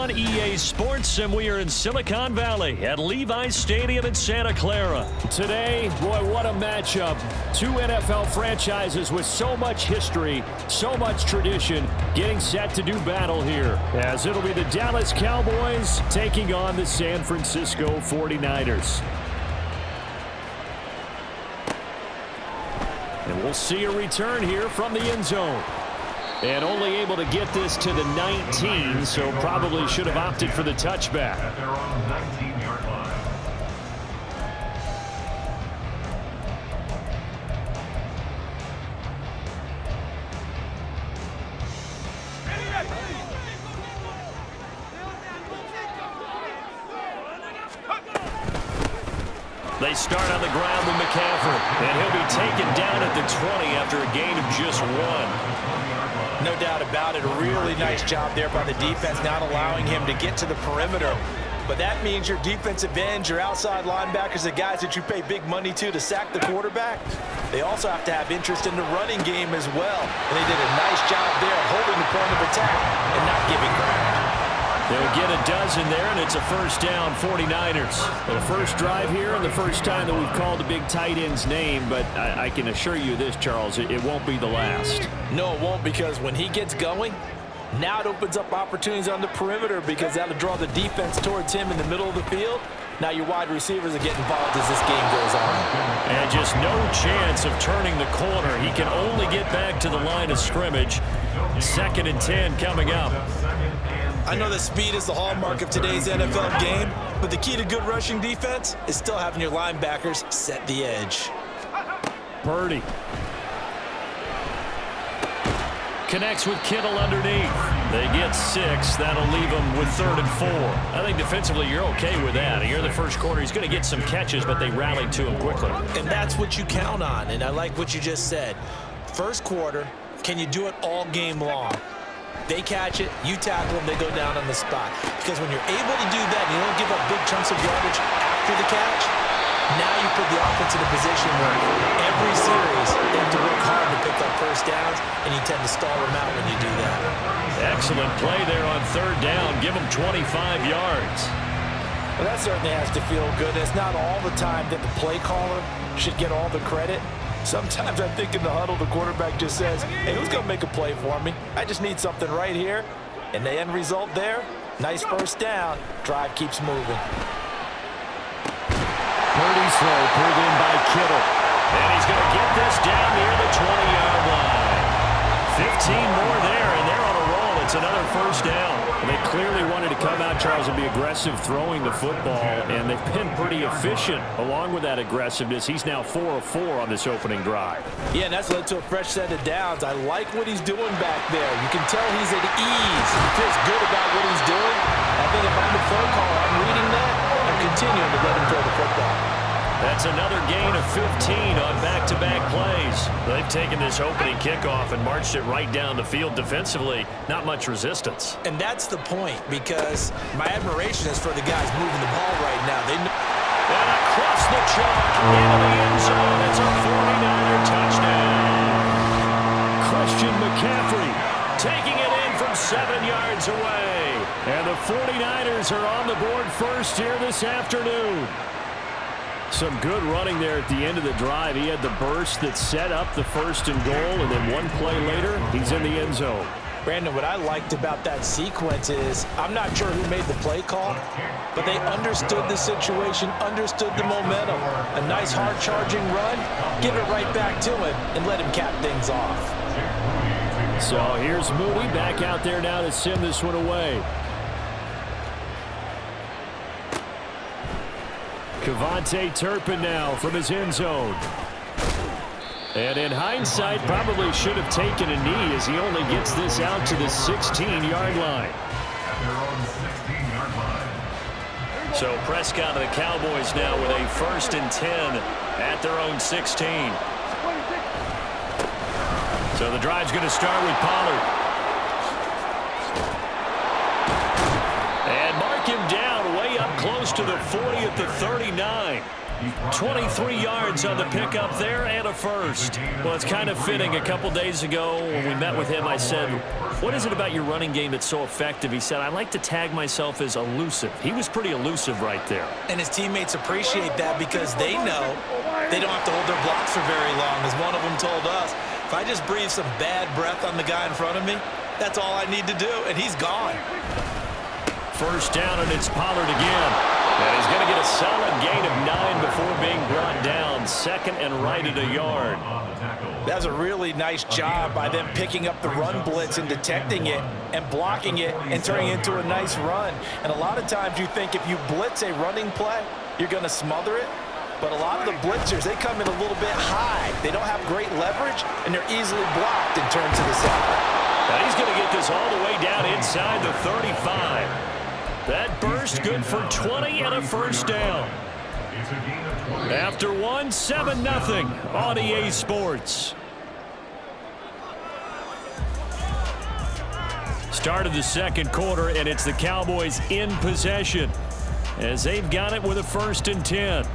on EA Sports, and we are in Silicon Valley at Levi's Stadium in Santa Clara. Today, boy, what a matchup. Two NFL franchises with so much history, so much tradition, getting set to do battle here, as it'll be the Dallas Cowboys taking on the San Francisco 49ers. And we'll see a return here from the end zone. And only able to get this to the 19, so probably should have opted for the touchback. At their own 19-yard line. They start on the ground with McCaffrey, and he'll be taken down at the 20 after a gain of just 1. No doubt about it. A really nice job there by the defense, not allowing him to get to the perimeter. But that means your defensive ends, your outside linebackers, the guys that you pay big money to sack the quarterback, they also have to have interest in the running game as well. And they did a nice job there holding the point of attack and not giving ground. They'll get a dozen there, and it's a first down, 49ers. The first drive here and the first time that we've called a big tight end's name, but I can assure you this, Charles, it won't be the last. No, it won't, because when he gets going, now it opens up opportunities on the perimeter because that'll draw the defense towards him in the middle of the field. Now your wide receivers are getting involved as this game goes on. And just no chance of turning the corner. He can only get back to the line of scrimmage. 2nd and 10 coming up. I know that speed is the hallmark of today's NFL game, but the key to good rushing defense is still having your linebackers set the edge. Purdy connects with Kittle underneath. They get 6. That'll leave them with 3rd and 4. I think defensively you're okay with that. Here in the first quarter, he's going to get some catches, but they rallied to him quickly. And that's what you count on, and I like what you just said. First quarter, can you do it all game long? They catch it, you tackle them, they go down on the spot. Because when you're able to do that, you don't give up big chunks of yardage after the catch, now you put the offense in a position where every series they have to work hard to pick up first downs, and you tend to stall them out when you do that. Excellent play there on 3rd down. Give them 25 yards. Well, that certainly has to feel good. It's not all the time that the play caller should get all the credit. Sometimes I think in the huddle, the quarterback just says, hey, who's going to make a play for me? I just need something right here. And the end result there, nice first down. Drive keeps moving. Purdy slow, pulled in by Kittle. And he's going to get this down near the 20-yard line. 15 more there, and they're on a roll. It's another first down. They clearly wanted to come out, Charles, and be aggressive throwing the football, and they've been pretty efficient along with that aggressiveness. He's now 4 of 4 on this opening drive. Yeah, and that's led to a fresh set of downs. I like what he's doing back there. You can tell he's at ease. He feels good about what he's doing. I think if I'm the play caller, I'm reading that. I'm continuing to let him throw the football. That's another gain of 15 on back-to-back plays. They've taken this opening kickoff and marched it right down the field defensively. Not much resistance. And that's the point, because my admiration is for the guys moving the ball right now. They know. And across the chalk into the end zone. It's a 49er touchdown. Christian McCaffrey taking it in from 7 yards away. And the 49ers are on the board first here this afternoon. Some good running there at the end of the drive. He had the burst that set up the 1st and goal, and then one play later, he's in the end zone. Brandon, what I liked about that sequence is I'm not sure who made the play call, but they understood the situation, understood the momentum. A nice hard-charging run, give it right back to him, and let him cap things off. So here's Moody back out there now to send this one away. Kevontae Turpin now from his end zone. And in hindsight, probably should have taken a knee as he only gets this out to the 16-yard line. At their own 16-yard line. So Prescott and the Cowboys now with a 1st and 10 at their own 16. So the drive's going to start with Pollard. And mark him down way up close to the 40 at the 39. 23 yards on the pickup there and a first. Well, it's kind of fitting. A couple days ago when we met with him, I said, what is it about your running game that's so effective? He said, I like to tag myself as elusive. He was pretty elusive right there. And his teammates appreciate that because they know they don't have to hold their blocks for very long. As one of them told us, if I just breathe some bad breath on the guy in front of me, that's all I need to do, and he's gone. First down, and it's Pollard again. And he's going to get a solid gain of 9 before being brought down. Second and right at a yard. That was a really nice job by them picking up the run blitz and detecting it and blocking it and turning it into a nice run. And a lot of times you think if you blitz a running play, you're going to smother it. But a lot of the blitzers, they come in a little bit high. They don't have great leverage, and they're easily blocked and turned to the side. Now he's going to get this all the way down inside the 35. That burst good for 20 and a first down. After one, 7-0 on EA Sports. Start of the second quarter, and it's the Cowboys in possession as they've got it with a 1st and 10.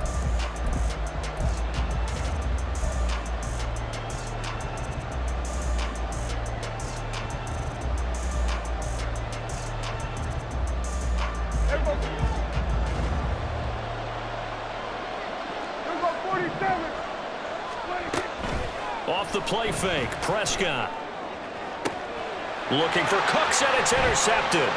Off the play fake, Prescott. Looking for Cooks, and it's intercepted.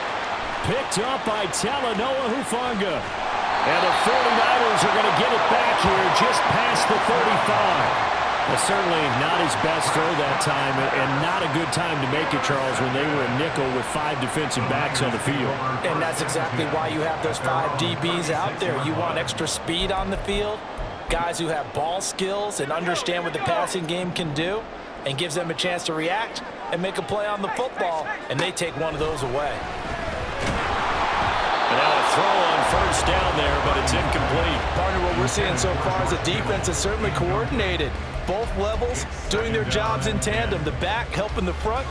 Picked up by Talanoa Hufanga. And the 49ers are going to get it back here just past the 35. Well, certainly not his best throw that time, and not a good time to make it, Charles, when they were a nickel with 5 defensive backs on the field. And that's exactly why you have those 5 DBs out there. You want extra speed on the field, guys who have ball skills and understand what the passing game can do, and gives them a chance to react and make a play on the football, and they take one of those away. And now a throw on first down there, but it's incomplete. Partner, what we're seeing so far is the defense is certainly coordinated. Both levels doing their jobs in tandem. The back helping the front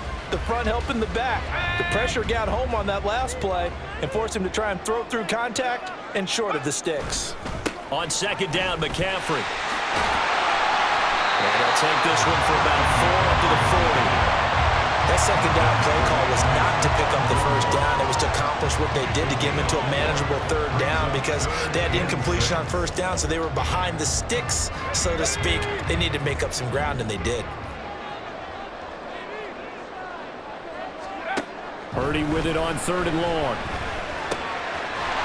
helping the back. The pressure got home on that last play and forced him to try and throw through contact and short of the sticks. On second down, McCaffrey. And they'll take this one for about 4 up to the 40. That second down play call was not to pick up the first down. It was to accomplish what they did to get them into a manageable 3rd down because they had incompletion on first down, so they were behind the sticks, so to speak. They needed to make up some ground, and they did. Purdy with it on 3rd and long.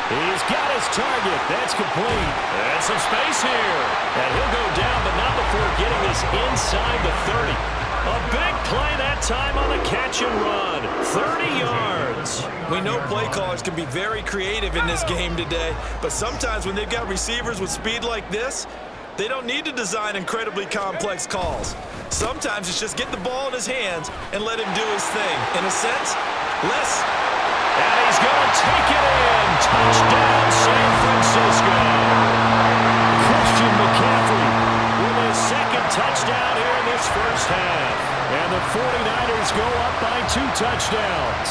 He's got his target. That's complete. And some space here. And he'll go down, but not before getting this inside the 30. A big play that time on the catch and run. 30 yards. We know play callers can be very creative in this game today, but sometimes when they've got receivers with speed like this, they don't need to design incredibly complex calls. Sometimes it's just get the ball in his hands and let him do his thing. In a sense, less. And he's going to take it in. Touchdown, San Francisco. Christian McCaffrey with his 2nd touchdown here in this first half. And the 49ers go up by 2 touchdowns.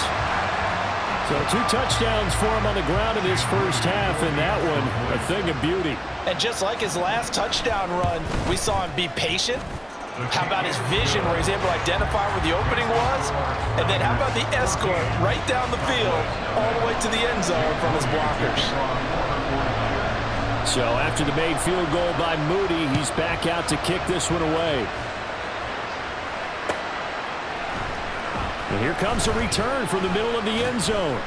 So 2 touchdowns for him on the ground in this first half, and that one a thing of beauty. And just like his last touchdown run, we saw him be patient. How about his vision where he's able to identify where the opening was? And then how about the escort right down the field all the way to the end zone from his blockers? So after the made field goal by Moody, he's back out to kick this one away. And here comes a return from the middle of the end zone.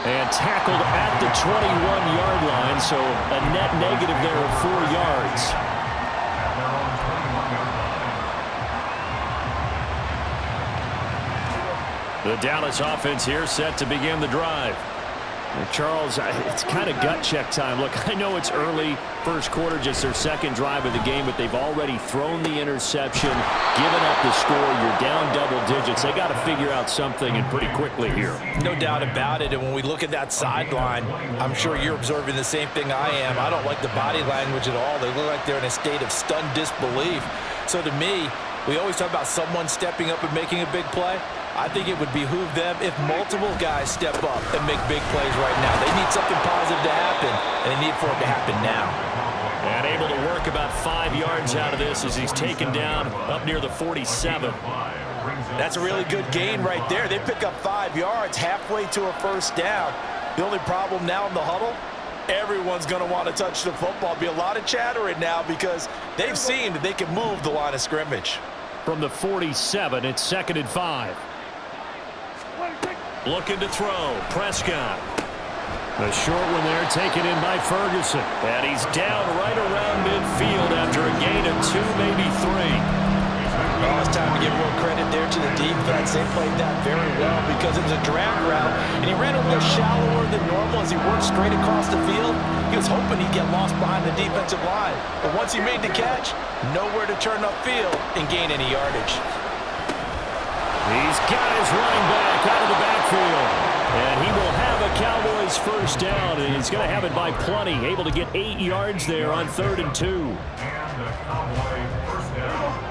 And tackled at the 21-yard line, so a net negative there of 4 yards. The Dallas offense here set to begin the drive. And Charles, it's kind of gut check time. Look, I know it's early, first quarter, just their 2nd drive of the game, but they've already thrown the interception, given up the score. You're down double digits. They got to figure out something, and pretty quickly here. No doubt about it. And when we look at that sideline, I'm sure you're observing the same thing I am. I don't like the body language at all. They look like they're in a state of stunned disbelief. So to me, we always talk about someone stepping up and making a big play. I think it would behoove them if multiple guys step up and make big plays right now. They need something positive to happen, and they need for it to happen now. And able to work about 5 yards out of this as he's taken down up near the 47. That's a really good gain right there. They pick up 5 yards halfway to a first down. The only problem now in the huddle, everyone's going to want to touch the football. Be a lot of chattering now because they've seen that they can move the line of scrimmage. From the 47, it's 2nd and 5. Looking to throw. Prescott. A short one there taken in by Ferguson. And he's down right around midfield after a gain of 2, maybe 3. Oh, it's time to give real credit there to the defense. They played that very well because it was a drag route, and he ran a little shallower than normal as he worked straight across the field. He was hoping he'd get lost behind the defensive line. But once he made the catch, nowhere to turn upfield and gain any yardage. He's got his running back out of the backfield. And he will have a Cowboys first down, and he's going to have it by plenty. Able to get 8 yards there on 3rd and 2. And the Cowboy first down.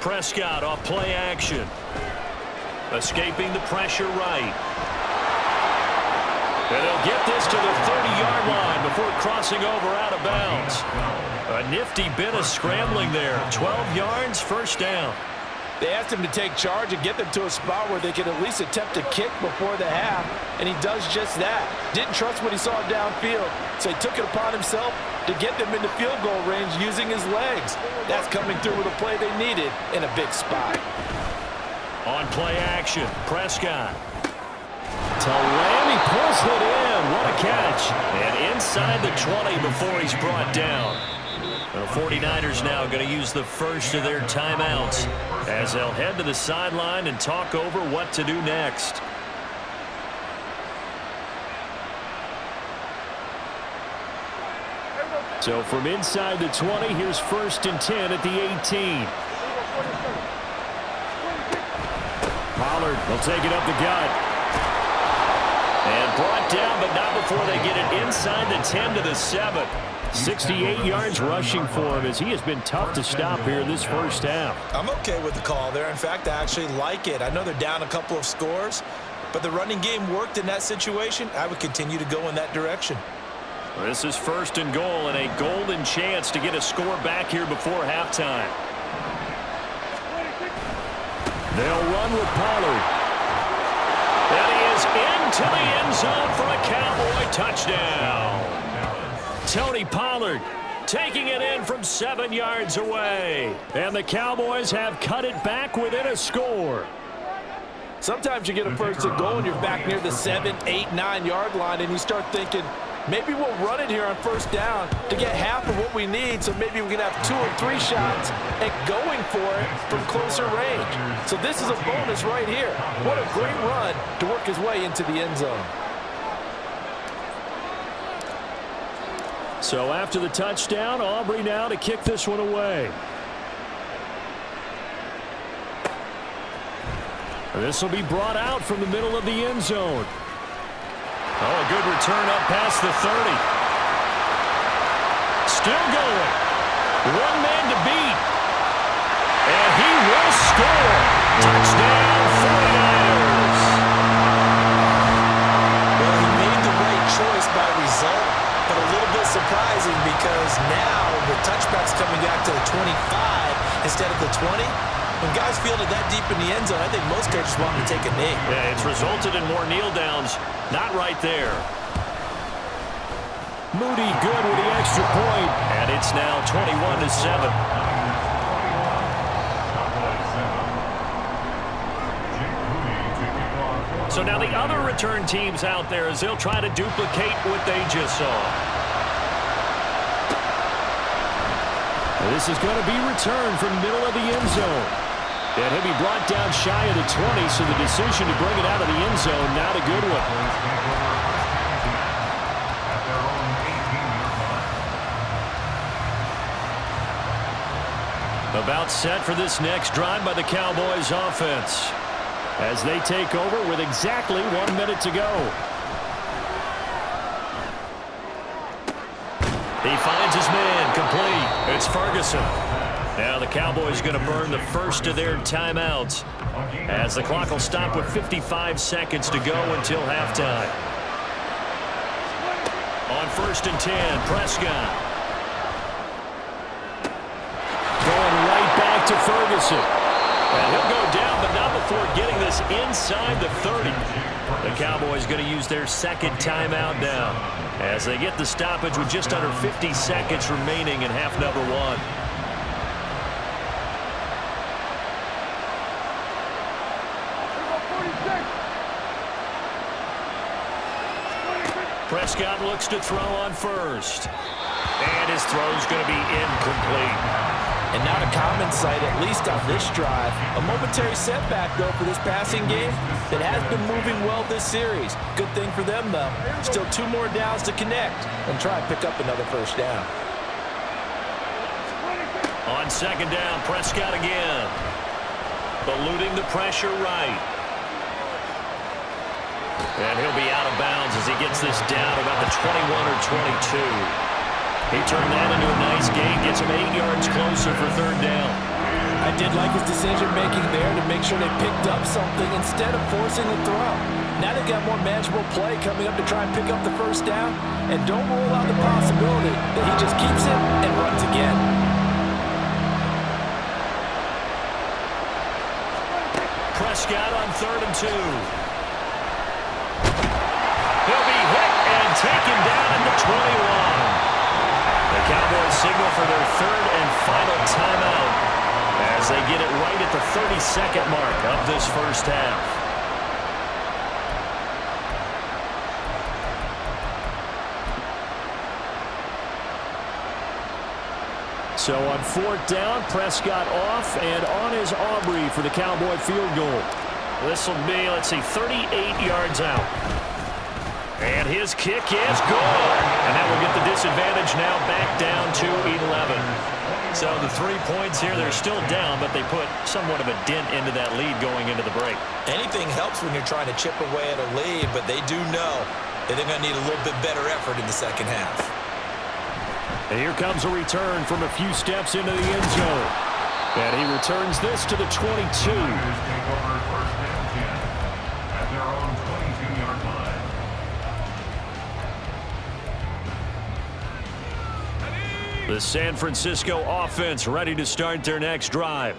Prescott off play action. Escaping the pressure right. And they'll get this to the 30-yard line before crossing over out of bounds. A nifty bit of scrambling there. 12 yards, first down. They asked him to take charge and get them to a spot where they could at least attempt a kick before the half, and he does just that. Didn't trust what he saw downfield, so he took it upon himself to get them into field goal range using his legs. That's coming through with a play they needed in a big spot. On play action, Prescott. To Lamb, he pulls it in. What a catch. And inside the 20 before he's brought down. The 49ers now going to use the first of their timeouts as they'll head to the sideline and talk over what to do next. So from inside the 20, here's 1st and 10 at the 18. Pollard will take it up the gut. And brought down, but not before they get it inside the 10 to the 7. 68 yards rushing for him as he has been tough to stop here in this first half. I'm okay with the call there. In fact, I actually like it. I know they're down a couple of scores, but the running game worked in that situation. I would continue to go in that direction. This is 1st and goal and a golden chance to get a score back here before halftime. They'll run with Pollard. And he is into the end zone for a Cowboy touchdown. Tony Pollard taking it in from 7 yards away. And the Cowboys have cut it back within a score. Sometimes you get a 1st and goal and you're back near the 7, 8, 9 yard line and you start thinking, maybe we'll run it here on 1st down to get half of what we need, so maybe we can have 2 or 3 shots at going for it from closer range. So this is a bonus right here. What a great run to work his way into the end zone. So after the touchdown, Aubrey now to kick this one away. This will be brought out from the middle of the end zone. Oh, a good return up past the 30. Still going. One man to beat. And he will score. Touchdown, 49ers. Well, he made the right choice by result, but a little bit surprising because now the touchback's coming back to the 25 instead of the 20. When guys field it that deep in the end zone, I think most coaches want to take a knee. Yeah, it's resulted in more kneel downs. Not right there. Moody good with the extra point, and it's now 21-7. So now the other return teams out there as they'll try to duplicate what they just saw. This is going to be returned from the middle of the end zone. And he'll be brought down shy of the 20, so the decision to bring it out of the end zone, not a good one. About set for this next drive by the Cowboys offense as they take over with exactly 1 minute to go. He finds his man complete. It's Ferguson. Now the Cowboys going to burn the first of their timeouts as the clock will stop with 55 seconds to go until halftime. On 1st and 10, Prescott. Going right back to Ferguson. And he'll go down, but not before getting this inside the 30. The Cowboys going to use their second timeout now as they get the stoppage with just under 50 seconds remaining in half number 1. Prescott looks to throw on 1st. And his throw's going to be incomplete. And not a common sight, at least on this drive. A momentary setback, though, for this passing game that has been moving well this series. Good thing for them, though. Still 2 more downs to connect and try and pick up another 1st down. On 2nd down, Prescott again. Eluding the pressure right. And he'll be out of bounds as he gets this down about the 21 or 22. He turned that into a nice gain, gets him 8 yards closer for 3rd down. I did like his decision-making there to make sure they picked up something instead of forcing the throw. Now they got more manageable play coming up to try and pick up the 1st down, and don't rule out the possibility that he just keeps it and runs again. Prescott on 3rd and 2. He'll be hit and taken down at the 21. The Cowboys signal for their 3rd and final timeout as they get it right at the 32nd mark of this 1st half. So on 4th down, Prescott off and on is Aubrey for the Cowboy field goal. This will be, 38 yards out. And his kick is good. And that will get the disadvantage now back down to 11. So the 3 points here, they're still down, but they put somewhat of a dent into that lead going into the break. Anything helps when you're trying to chip away at a lead, but they do know that they're going to need a little bit better effort in the 2nd half. And here comes a return from a few steps into the end zone. And he returns this to the 22. The San Francisco offense ready to start their next drive.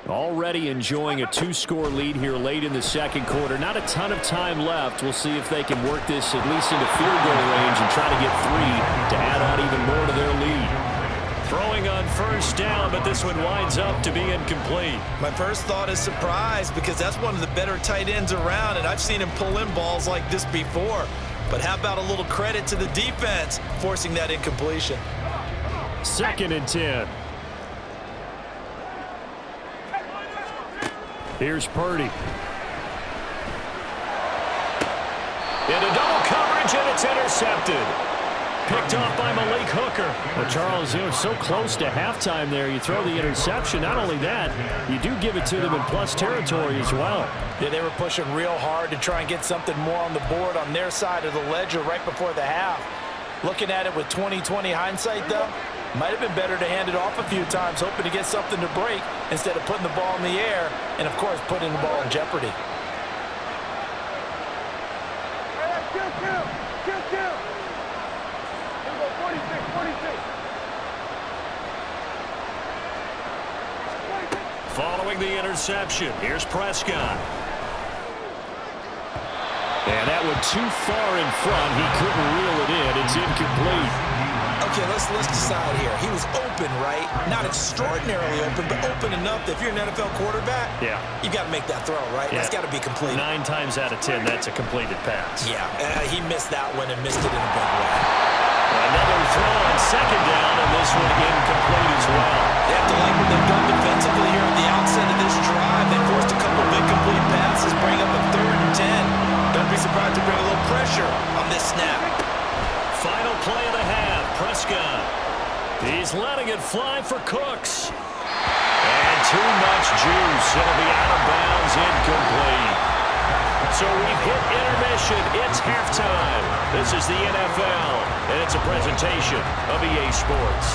Already enjoying a 2-score lead here late in the 2nd quarter. Not a ton of time left. We'll see if they can work this at least into field goal range and try to get 3 to add on even more to their lead. Throwing on 1st down, but this one winds up to be incomplete. My first thought is surprise because that's one of the better tight ends around, and I've seen him pull in balls like this before. But how about a little credit to the defense forcing that incompletion? 2nd and 10. Here's Purdy. Into double coverage, and it's intercepted. Picked off by Malik Hooker. Well, Charles, you were so close to halftime there. You throw the interception. Not only that, you do give it to them in plus territory as well. Yeah, they were pushing real hard to try and get something more on the board on their side of the ledger right before the half. Looking at it with 20/20 hindsight, though, might have been better to hand it off a few times, hoping to get something to break instead of putting the ball in the air and, of course, putting the ball in jeopardy. Following the interception, here's Prescott. And that one too far in front. He couldn't reel it in. It's incomplete. Okay, let's decide here. He was open, right? Not extraordinarily open, but open enough that if you're an NFL quarterback, you got to make that throw, right? Yeah. That's got to be complete. 9 times out of 10, that's a completed pass. Yeah, he missed that one and missed it in a big way. Another throw on 2nd down, and this one incomplete as well. They have to like what they've done defensively here at the outset of this drive. They forced a couple of incomplete passes, bring up a 3rd and 10. Don't be surprised to bring a little pressure on this snap. Final play of the half, Prescott. He's letting it fly for Cooks. And too much juice. It'll be out of bounds, incomplete. So we've hit intermission. It's halftime. This is the NFL, and it's a presentation of EA Sports.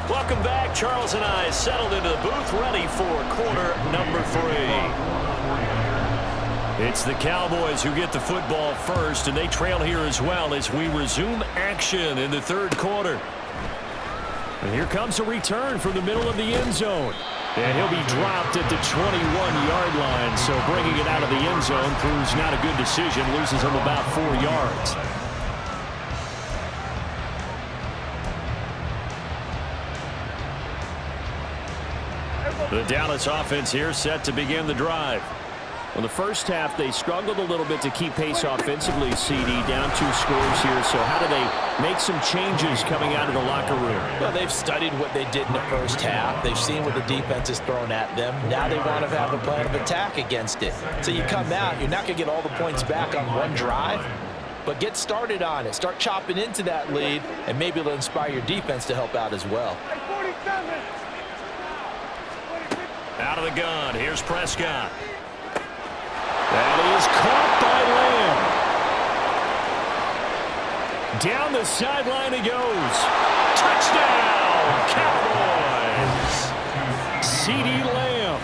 Welcome back. Charles and I settled into the booth, ready for quarter number 3. It's the Cowboys who get the football first, and they trail here as well as we resume action in the third quarter. And here comes a return from the middle of the end zone. And he'll be dropped at the 21-yard line, so bringing it out of the end zone proves not a good decision, loses him about 4 yards. The Dallas offense here set to begin the drive. Well, the first half, they struggled a little bit to keep pace offensively, CD, down 2 scores here. So how do they make some changes coming out of the locker room? Well, they've studied what they did in the first half. They've seen what the defense is throwing at them. Now they want to have a plan of attack against it. So you come out, you're not going to get all the points back on one drive, but get started on it. Start chopping into that lead, and maybe it'll inspire your defense to help out as well. Out of the gun, here's Prescott. That is caught by Lamb. Down the sideline he goes. Touchdown, Cowboys. CD Lamb,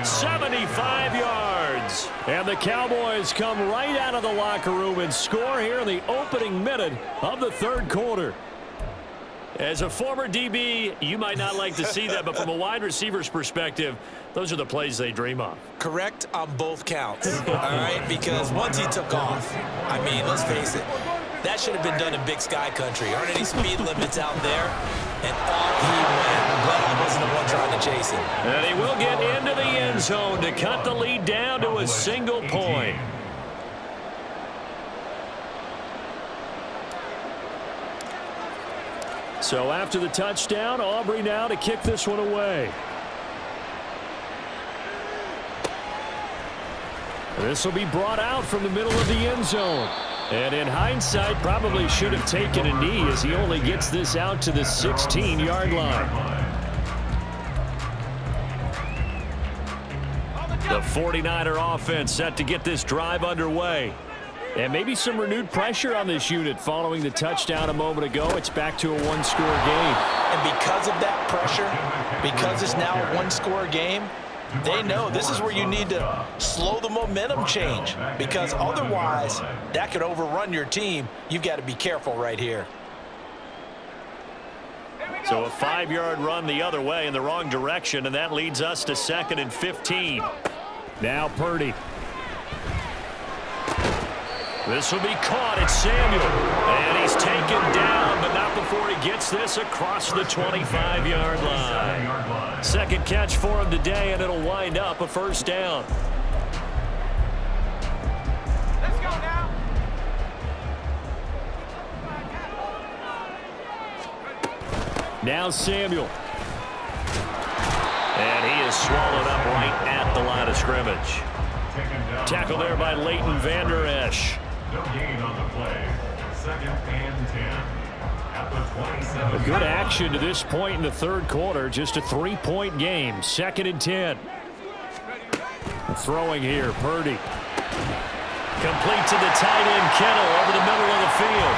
75 yards. And the Cowboys come right out of the locker room and score here in the opening minute of the third quarter. As a former DB, you might not like to see that, but from a wide receiver's perspective, those are the plays they dream of. Correct on both counts, all right? Because once he took off, I mean, let's face it, that should have been done in Big Sky country. Aren't any speed limits out there? And off he went. I'm glad I wasn't the one trying to chase him. And he will get into the end zone to cut the lead down to a single point. So after the touchdown, Aubrey now to kick this one away. This will be brought out from the middle of the end zone. And in hindsight, probably should have taken a knee as he only gets this out to the 16-yard line. The 49er offense set to get this drive underway. And maybe some renewed pressure on this unit following the touchdown a moment ago. It's back to a one-score game. And because of that pressure, because it's now a one-score game, they know this is where you need to slow the momentum change, because otherwise that could overrun your team. You've got to be careful right here. So a 5-yard run the other way in the wrong direction, and that leads us to 2nd and 15. Now Purdy. This will be caught. It's Samuel. And he's taken down, but not before he gets this across the 25-yard line. Second catch for him today, and it'll wind up a first down. Let's go now. Now Samuel. And he is swallowed up right at the line of scrimmage. Tackle there by Leighton Vander Esch. No gain on the play. 2nd and 10. At the 27. A good action to this point in the third quarter. Just a 3-point game. 2nd and 10. Throwing here, Purdy. Complete to the tight end, Kittle, over the middle of the field.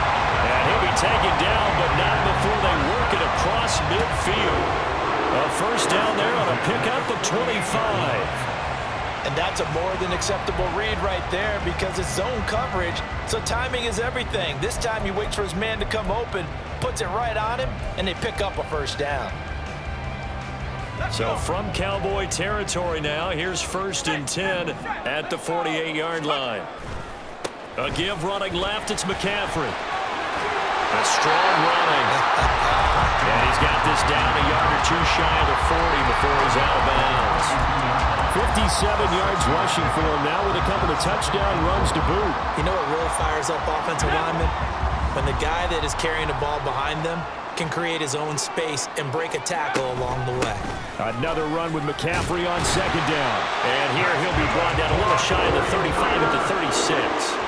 And he'll be taken down, but not before they work it across midfield. A first down there on a pickup of 25. And that's a more than acceptable read right there, because it's zone coverage, so timing is everything. This time he waits for his man to come open, puts it right on him, and they pick up a first down. So from Cowboy territory now, here's 1st and 10 at the 48-yard line. A give running left, it's McCaffrey. A strong running. And he's got this down a yard or two shy of the 40 before he's out of bounds. 57 yards rushing for him now with a couple of touchdown runs to boot. You know what really fires up offensive linemen? When the guy that is carrying the ball behind them can create his own space and break a tackle along the way. Another run with McCaffrey on 2nd down. And here he'll be brought down a little shy of the 35 at the 36.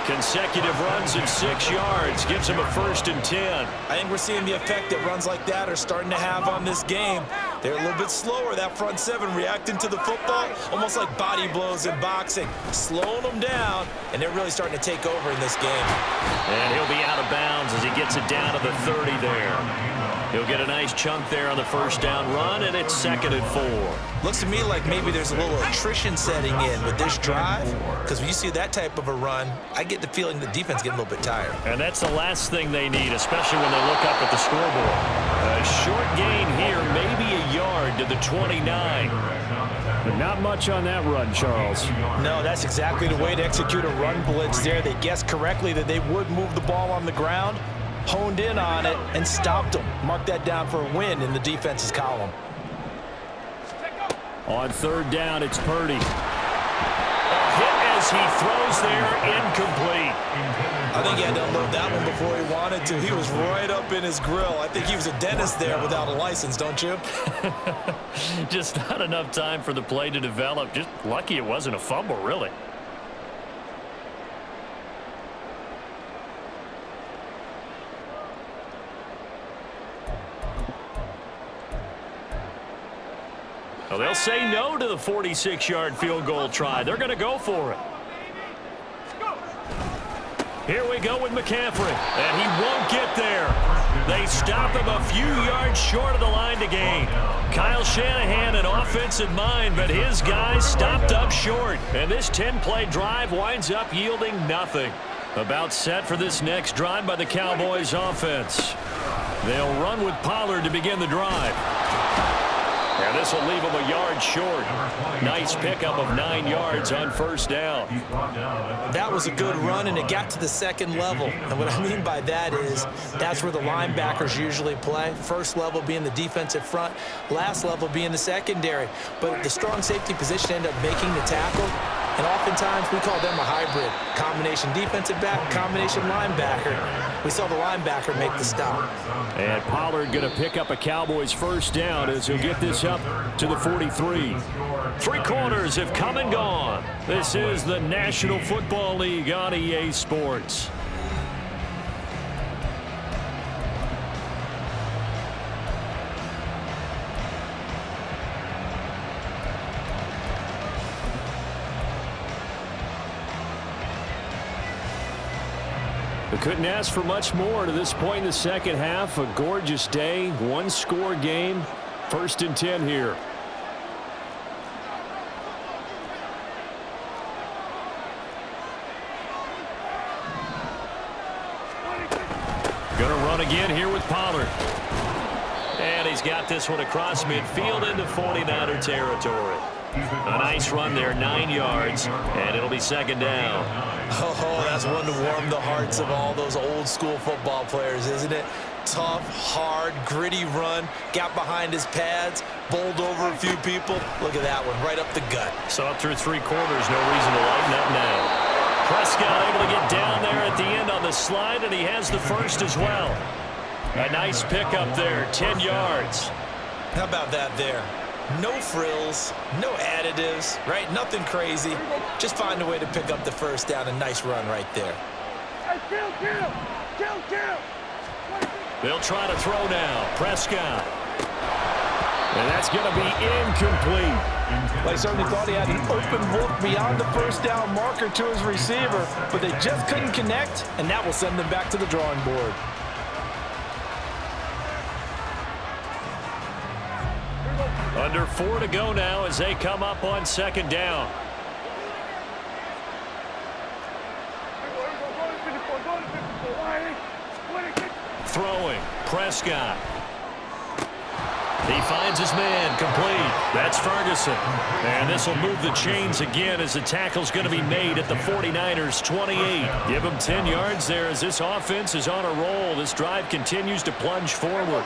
Consecutive runs of 6 yards gives him a 1st and 10. I think we're seeing the effect that runs like that are starting to have on this game. They're a little bit slower, that front seven reacting to the football, almost like body blows in boxing, slowing them down, and they're really starting to take over in this game. And he'll be out of bounds as he gets it down to the 30 there. He'll get a nice chunk there on the first down run, and it's 2nd and 4. Looks to me like maybe there's a little attrition setting in with this drive, because when you see that type of a run, I get the feeling the defense getting a little bit tired. And that's the last thing they need, especially when they look up at the scoreboard. A short gain here, maybe a yard to the 29. But not much on that run, Charles. No, that's exactly the way to execute a run blitz there. They guessed correctly that they would move the ball on the ground, honed in on it, and stopped them. Mark that down for a win in the defense's column. On 3rd down, it's Purdy. A hit as he throws there, incomplete. I think he had to unload that one before he wanted to. He was right up in his grill. I think he was a dentist there without a license, don't you? Just not enough time for the play to develop. Just lucky it wasn't a fumble, really. Well, they'll say no to the 46-yard field goal try. They're going to go for it. Here we go with McCaffrey, and he won't get there. They stop him a few yards short of the line to gain. Kyle Shanahan, an offensive mind, but his guys stopped up short. And this 10-play drive winds up yielding nothing. About set for this next drive by the Cowboys offense. They'll run with Pollard to begin the drive. And this will leave him a yard short. Nice pickup of 9 yards on 1st down. That was a good run, and it got to the 2nd level. And what I mean by that is that's where the linebackers usually play. First level being the defensive front, last level being the secondary. But the strong safety position ended up making the tackle. And oftentimes we call them a hybrid. Combination defensive back, combination linebacker. We saw the linebacker make the stop. And Pollard going to pick up a Cowboys 1st down as he'll get this up to the 43. 3 quarters have come and gone. This is the National Football League on EA Sports. We couldn't ask for much more to this point in the 2nd half. A gorgeous day, 1-score game. 1st and 10 here. Going to run again here with Pollard. And he's got this one across midfield into 49er territory. A nice run there, 9 yards, and it'll be 2nd down. Oh, that's one to warm the hearts of all those old school football players, isn't it? Tough, hard, gritty run, got behind his pads, bowled over a few people. Look at that one, right up the gut. So up through 3 quarters, no reason to lighten up now. Prescott able to get down there at the end on the slide, and he has the 1st as well. A nice pickup there, 10 yards. How about that there? No frills, no additives, right? Nothing crazy. Just find a way to pick up the 1st down. A nice run right there. They'll try to throw now. Prescott. And that's going to be incomplete. They certainly thought he had an open look beyond the 1st down marker to his receiver, but they just couldn't connect, and that will send them back to the drawing board. Under 4 to go now as they come up on 2nd down. Throwing. Prescott. He finds his man, complete. That's Ferguson. And this will move the chains again as the tackle's going to be made at the 49ers 28. Give him 10 yards there as this offense is on a roll. This drive continues to plunge forward.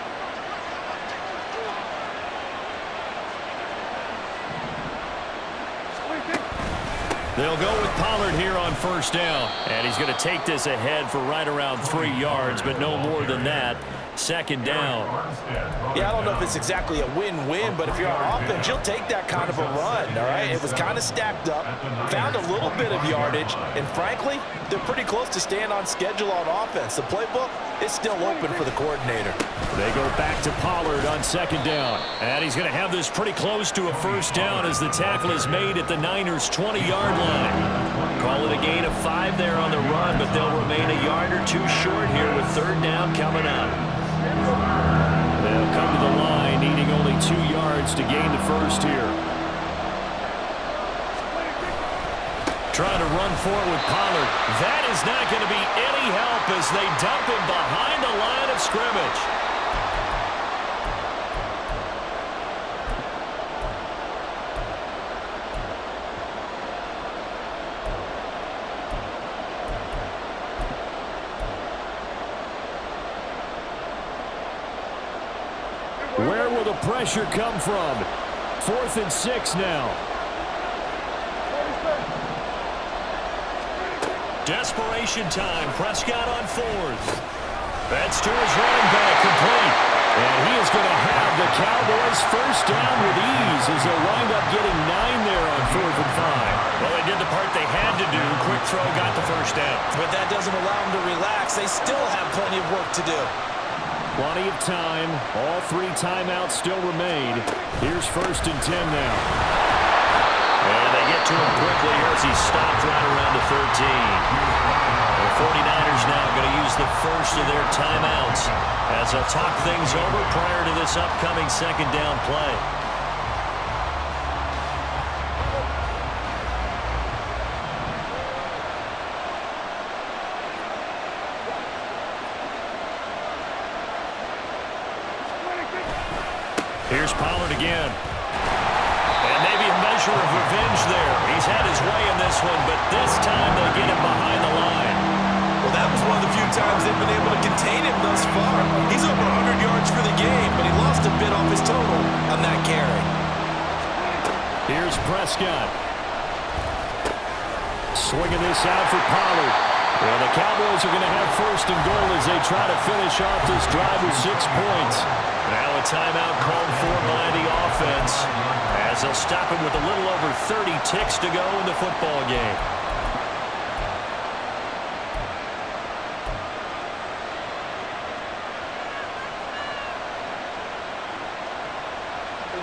They'll go with Pollard here on 1st down. And he's going to take this ahead for right around 3 yards, but no more than that. 2nd down. Yeah, I don't know if it's exactly a win-win, but if you're on offense, you'll take that kind of a run, all right? It was kind of stacked up, found a little bit of yardage, and frankly, they're pretty close to staying on schedule on offense. The playbook is still open for the coordinator. They go back to Pollard on 2nd down. And he's going to have this pretty close to a 1st down as the tackle is made at the Niners' 20-yard line. Call it a gain of 5 there on the run, but they'll remain a yard or 2 short here with 3rd down coming up. yards to gain the first here. Trying to run for it with Pollard. That is not going to be any help as they dump him behind the line of scrimmage. Where will the pressure come from? 4th and 6 now. Desperation time. Prescott on 4th. That's to his running back, complete. And he is going to have the Cowboys first down with ease as they'll wind up getting 9 there on 4th and 5. Well, they did the part they had to do. Quick throw got the first down. But that doesn't allow them to relax. They still have plenty of work to do. Plenty of time. All 3 timeouts still remain. Here's 1st and 10 now. And they get to him quickly as he stopped right around the 13. The 49ers now going to use the first of their timeouts as they'll talk things over prior to this upcoming 2nd down play. Here's Pollard again. And maybe a measure of revenge there. He's had his way in this one, but this time they'll get him behind the line. Well, that was one of the few times they've been able to contain him thus far. He's over 100 yards for the game, but he lost a bit off his total on that carry. Here's Prescott. Swinging this out for Pollard. Well, the Cowboys are going to have 1st and goal as they try to finish off this drive with 6 points. Now a timeout called for by the offense as they'll stop him with a little over 30 ticks to go in the football game.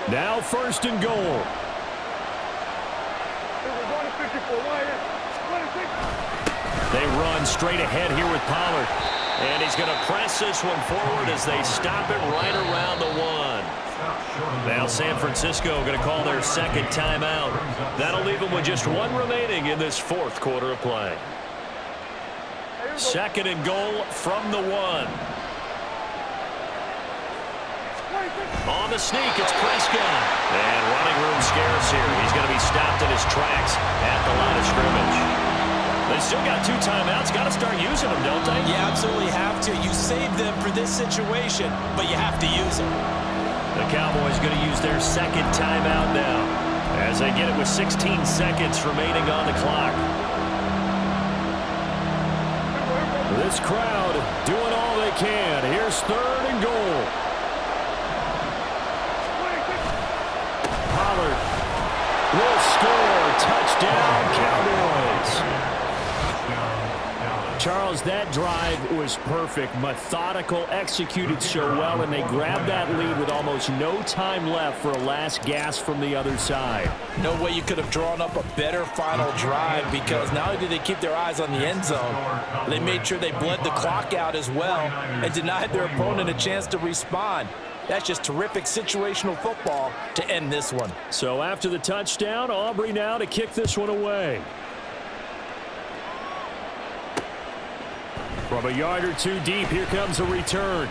Now 1st and goal. They run straight ahead here with Pollard. And he's going to press this one forward as they stop it right around the 1. Now San Francisco going to call their 2nd timeout. That'll leave them with just 1 remaining in this 4th quarter of play. 2nd and goal from the 1. On the sneak, it's Prescott. And running room scarce here. He's going to be stopped in his tracks at the line of scrimmage. They still got 2 timeouts. Got to start using them, don't they? You absolutely have to. You save them for this situation, but you have to use them. The Cowboys going to use their 2nd timeout now as they get it with 16 seconds remaining on the clock. This crowd doing all they can. Here's 3rd and goal. Pollard will score. Touchdown, Cowboys. Charles, that drive was perfect, methodical, executed so well, and they grabbed that lead with almost no time left for a last gasp from the other side. No way you could have drawn up a better final drive because not only did they keep their eyes on the end zone, they made sure they bled the clock out as well and denied their opponent a chance to respond. That's just terrific situational football to end this one. So after the touchdown, Aubrey now to kick this one away. From a yard or 2 deep, here comes a return.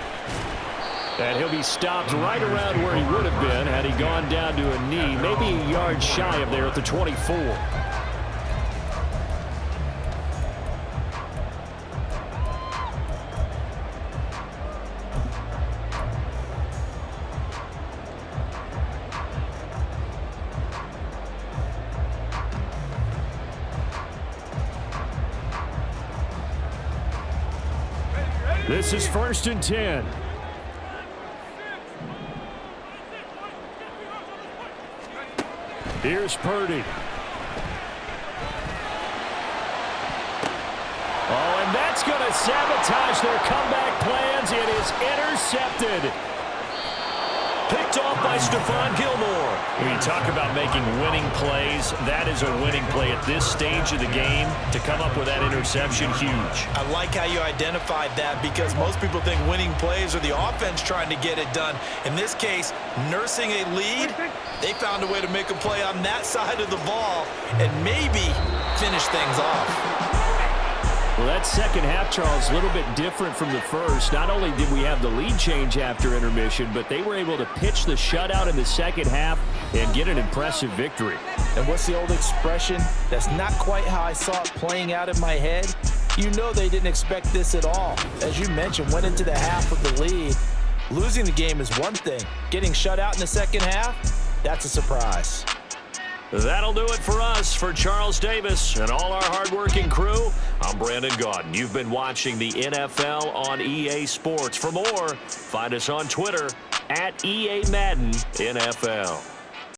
And he'll be stopped right around where he would have been had he gone down to a knee, maybe a yard shy of there at the 24. This is 1st and 10. Here's Purdy. Oh, and that's going to sabotage their comeback plans. It is intercepted. Picked off by Stephon Gilmore. When you talk about making winning plays, that is a winning play at this stage of the game. To come up with that interception, huge. I like how you identified that because most people think winning plays are the offense trying to get it done. In this case, nursing a lead, they found a way to make a play on that side of the ball and maybe finish things off. Well, that second half, Charles, a little bit different from the first. Not only did we have the lead change after intermission, but they were able to pitch the shutout in the second half and get an impressive victory. And what's the old expression? That's not quite how I saw it playing out in my head. You know they didn't expect this at all. As you mentioned, went into the half with the lead. Losing the game is one thing. Getting shut out in the second half, that's a surprise. That'll do it for us. For Charles Davis and all our hardworking crew, I'm Brandon Gaudin. You've been watching the NFL on EA Sports. For more, find us on Twitter @EA Madden NFL.